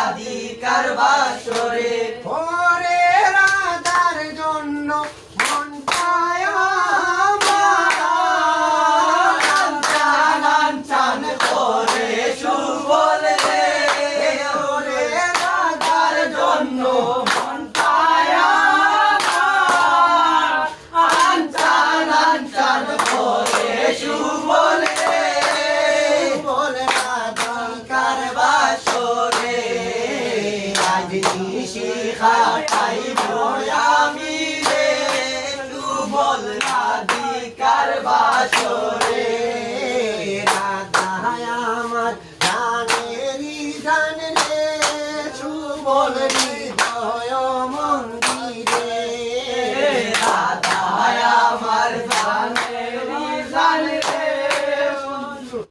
রাধিকার বাসরে ওরে রাধার জন্য মনটায় আমার চান করে সুবল রে ওরে রাধার জন্য মনটায় আমার চান করে সুবল রে বলে রাধিকার বাসরে আজ নিশি খাটাইব আমি রে সুবল রাধিকার বাসরে রাধা আমার গানেরই গান রে সুবল রে